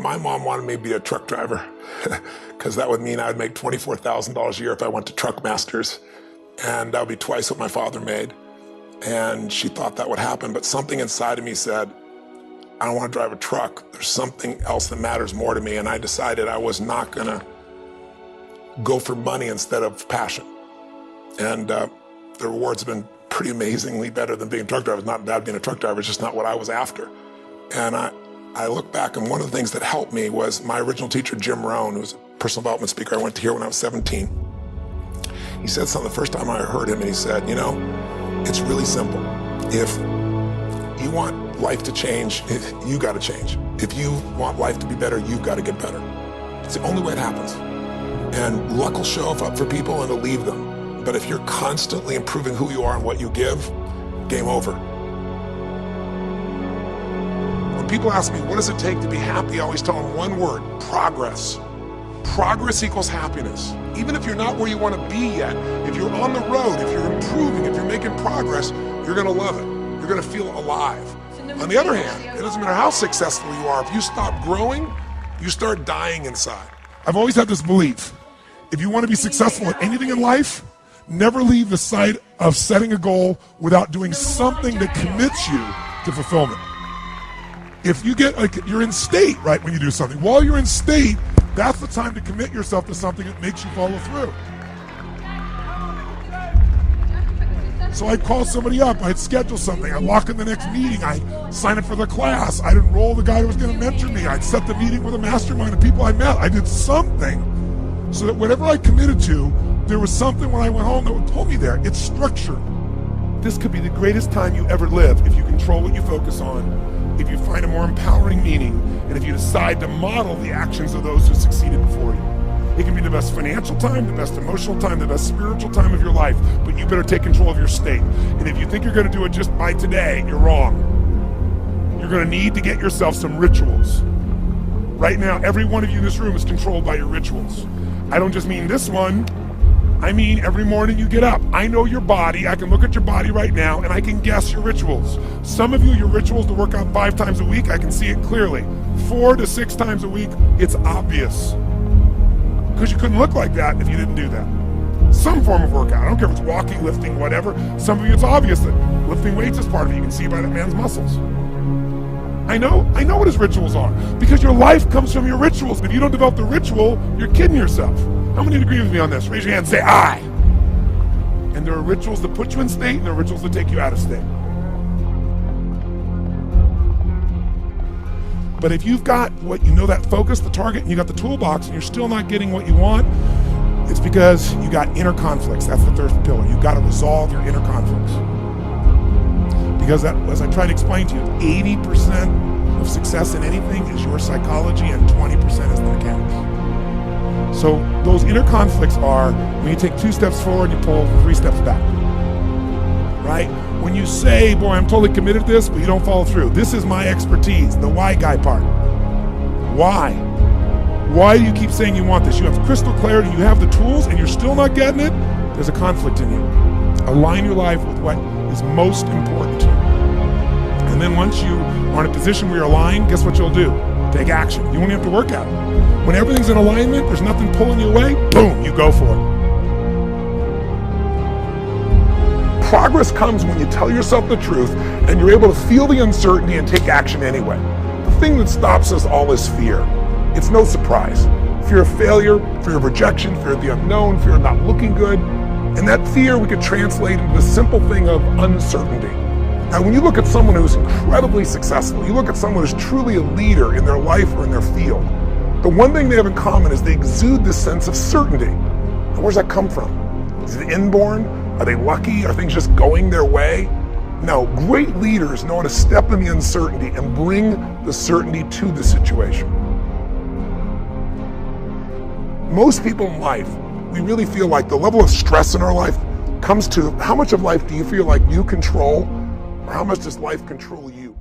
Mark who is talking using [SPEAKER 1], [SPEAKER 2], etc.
[SPEAKER 1] my mom wanted me to be a truck driver because that would mean I'd make $24,000 a year if I went to Truck Masters, and that would be twice what my father made. And she thought that would happen, but something inside of me said, I don't want to drive a truck. There's something else that matters more to me, and I decided I was not gonna go for money instead of passion. And the rewards have been pretty amazingly better than being a truck driver. It's not bad being a truck driver, it's just not what I was after. And I look back, and one of the things that helped me was my original teacher, Jim Rohn, who was a personal development speaker I went to hear when I was 17. He said something the first time I heard him, and he said, you know, it's really simple. If you want life to change, you gotta change. If you want life to be better, you've gotta get better. It's the only way it happens. And luck will show up for people and it'll leave them. But if you're constantly improving who you are and what you give, game over. When people ask me, what does it take to be happy? I always tell them one word: progress. Progress equals happiness. Even if you're not where you want to be yet, if you're on the road, if you're improving, if you're making progress, you're gonna love it. You're gonna feel alive. On the other hand, it doesn't matter how successful you are, if you stop growing, you start dying inside. I've always had this belief: if you want to be successful at anything in life, never leave the sight of setting a goal without doing something that commits you to fulfillment. If you get, like, you're in state, right, when you do something. While you're in state, that's the time to commit yourself to something that makes you follow through. So I'd call somebody up, I'd schedule something, I'd lock in the next meeting, I'd sign up for the class, I'd enroll the guy who was gonna mentor me, I'd set the meeting with a mastermind of people I met. I did something so that whatever I committed to, there was something when I went home that would pull me there. It's structured. This could be the greatest time you ever live if you control what you focus on, if you find a more empowering meaning, and if you decide to model the actions of those who succeeded before you. It can be the best financial time, the best emotional time, the best spiritual time of your life, but you better take control of your state. And if you think you're gonna do it just by today, you're wrong. You're gonna need to get yourself some rituals. Right now, every one of you in this room is controlled by your rituals. I don't just mean this one, I mean every morning you get up. I know your body, I can look at your body right now, and I can guess your rituals. Some of you, your rituals to work out 5 times a week, I can see it clearly. 4 to 6 times a week, it's obvious. Because you couldn't look like that if you didn't do that. Some form of workout, I don't care if it's walking, lifting, whatever. Some of you, it's obvious that lifting weights is part of it. You can see by that man's muscles. I know what his rituals are, because your life comes from your rituals. And if you don't develop the ritual, you're kidding yourself. How many agree with me on this? Raise your hand and say, I. And there are rituals that put you in state, and there are rituals that take you out of state. But if you've got what you know, that focus, the target, and you got the toolbox, and you're still not getting what you want, it's because you got inner conflicts. That's the third pillar. You've got to resolve your inner conflicts. Because that, as I try to explain to you, 80% of success in anything is your psychology, and 20% is the mechanics. So those inner conflicts are when you take 2 steps forward, you pull 3 steps back, right? When you say, boy, I'm totally committed to this, but you don't follow through. This is my expertise, the why guy part. Why? Why do you keep saying you want this? You have crystal clarity, you have the tools, and you're still not getting it? There's a conflict in you. Align your life with what is most important to you. And then once you are in a position where you're aligned, guess what you'll do? Take action. You won't have to work at it. When everything's in alignment, there's nothing pulling you away, boom, you go for it. Progress comes when you tell yourself the truth and you're able to feel the uncertainty and take action anyway. The thing that stops us all is fear. It's no surprise. Fear of failure, fear of rejection, fear of the unknown, fear of not looking good. And that fear we could translate into the simple thing of uncertainty. Now, when you look at someone who's incredibly successful, you look at someone who's truly a leader in their life or in their field, the one thing they have in common is they exude this sense of certainty. Now, where's that come from? Is it inborn? Are they lucky? Are things just going their way? No, great leaders know how to step in the uncertainty and bring the certainty to the situation. Most people in life, we really feel like the level of stress in our life comes to how much of life do you feel like you control, or how much does life control you?